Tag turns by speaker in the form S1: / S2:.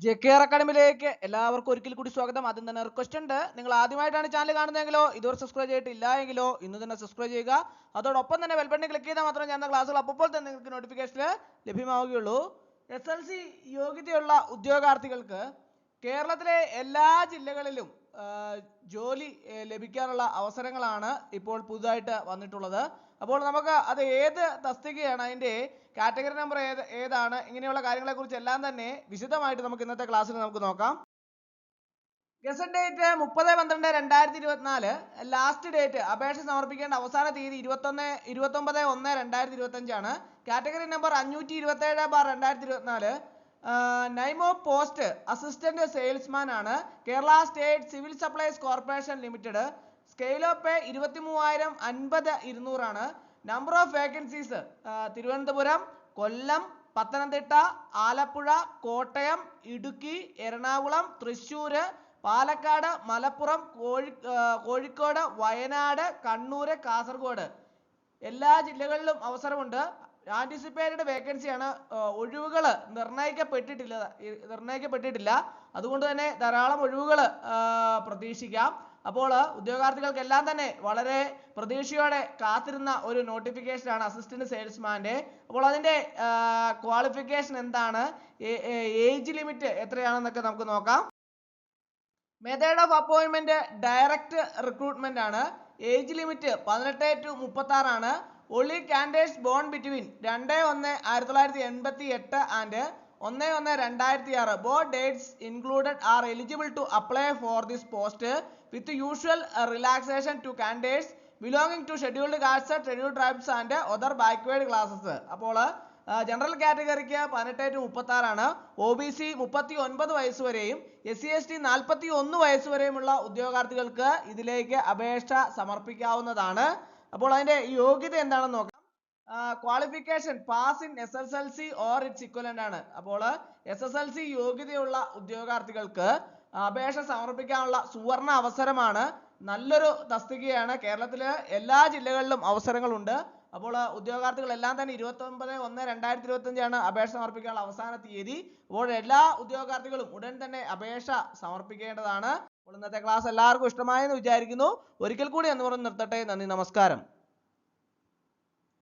S1: JKR അക്കാഡമിയിലേക്ക് എല്ലാവർക്കും ഒരിക്കൽ കൂടി സ്വാഗതം. ആദ്യം തന്നെ റിക്വസ്റ്റ് ഉണ്ട്, നിങ്ങൾ ആദ്യമായിട്ടാണ് ചാനൽ കാണുന്നതെങ്കിലോ ഇതുവരെ സബ്സ്ക്രൈബ് ചെയ്തിട്ടില്ല എങ്കിലോ ഇന്ന് തന്നെ സബ്സ്ക്രൈബ് ചെയ്യുക. അതോടൊപ്പം തന്നെ ബെൽ ബട്ടൺ ക്ലിക്ക് ചെയ്താൽ മാത്രമേ ഞാൻ ക്ലാസ്സുകൾ അപ്പോൾ തന്നെ നിങ്ങൾക്ക് നോട്ടിഫിക്കേഷൻ ലഭ്യമാവുകയുള്ളൂ. SLC യോഗ്യതയുള്ള ഉദ്യോഗാർത്ഥികൾക്ക് കേരളത്തിലെ എല്ലാ ജില്ലകളിലും ജോലി ലഭിക്കാനുള്ള അവസരങ്ങളാണ് ഇപ്പോൾ പുതുതായിട്ട് വന്നിട്ടുള്ളത്. അപ്പോൾ നമുക്ക് അത് ഏത് തസ്തികയാണ്, അതിൻ്റെ കാറ്റഗറി നമ്പർ ഏതാണ്, ഇങ്ങനെയുള്ള കാര്യങ്ങളെ കുറിച്ച് എല്ലാം തന്നെ വിശദമായിട്ട് നമുക്ക് ഇന്നത്തെ ക്ലാസ്സിൽ നമുക്ക് നോക്കാം. Gazette date 30/12/2024. ലാസ്റ്റ് ഡേറ്റ് അപേക്ഷ സമർപ്പിക്കേണ്ട അവസാന തീയതി 29/1/2025 ആണ്. Category number 527/2024. Name of post assistant salesman ആണ്. Kerala state civil supplies corporation limited. Scale of pay 23,000 50 200 ആണ്. Number of vacancies Thiruvananthapuram, Kollam, Pathanamthitta, Alappuzha, Kottayam, Idukki, Ernakulam, Thrissur, Palakkad, Malappuram, Kozhikode, Wayanad, Kannur, Kasaragod എല്ലാ ജില്ലകളിലും അവസരമുണ്ട്. ആന്റിസിപ്പേറ്റഡ് വേക്കൻസിയാണ്. ഒഴിവുകൾ നിർണയിക്കപ്പെട്ടിട്ടില്ല. അതുകൊണ്ട് തന്നെ ധാരാളം ഒഴിവുകൾ പ്രതീക്ഷിക്കാം. അപ്പോൾ ഉദ്യോഗാർത്ഥികൾക്കെല്ലാം തന്നെ വളരെ പ്രതീക്ഷയോടെ കാത്തിരുന്ന ഒരു നോട്ടിഫിക്കേഷനാണ് അസിസ്റ്റന്റ് സെയിൽസ്മാൻ്റെ. അപ്പോൾ അതിൻ്റെ ക്വാളിഫിക്കേഷൻ എന്താണ്, ഏജ് ലിമിറ്റ് എത്രയാണെന്നൊക്കെ നമുക്ക് നോക്കാം. മെത്തേഡ് ഓഫ് അപ്പോയിൻമെന്റ് ഡയറക്റ്റ് റിക്രൂട്ട്മെന്റ് ആണ്. ഏജ് ലിമിറ്റ് 18 to 36 ആണ്. only candidates born between 2/1/1988 and 1/1/2006. both dates included are eligible to apply for this post with usual relaxation to candidates belonging to scheduled castes, scheduled tribes and other backward classes. അപ്പോൾ general കാറ്റഗറിക്ക് 18 to 36 ആണ്. OBC 39 വയസ്സ് വരെയും SC/ST 41 വയസ്സ് വരെയുമുള്ള ഉദ്യോഗാർത്ഥികൾക്ക് ഇതിലേക്ക് അപേക്ഷ സമർപ്പിക്കാവുന്നതാണ്. അപ്പോൾ അതിന്റെ യോഗ്യത എന്താണെന്ന് നോക്കാം. Qualification pass in SSLC or its equivalent ആണ്. അപ്പോൾ SSLC യോഗ്യതയുള്ള ഉദ്യോഗാർത്ഥികൾക്ക് അപേക്ഷ സമർപ്പിക്കാനുള്ള സുവർണ അവസരമാണ്. നല്ലൊരു തസ്തികയാണ്. കേരളത്തിലെ എല്ലാ ജില്ലകളിലും അവസരങ്ങളുണ്ട്. അപ്പോൾ ഉദ്യോഗാർത്ഥികളെല്ലാം തന്നെ 29/1/2025 ആണ് അപേക്ഷ സമർപ്പിക്കാനുള്ള അവസാന തീയതി. അപ്പോൾ എല്ലാ ഉദ്യോഗാർത്ഥികളും ഉടൻ തന്നെ അപേക്ഷ സമർപ്പിക്കേണ്ടതാണ്. അപ്പോൾ ഇന്നത്തെ ക്ലാസ് എല്ലാവർക്കും ഇഷ്ടമായെന്ന് വിചാരിക്കുന്നു. ഒരിക്കൽ കൂടി എന്ന് പറഞ്ഞ് നിർത്തട്ടെ. നന്ദി, നമസ്കാരം.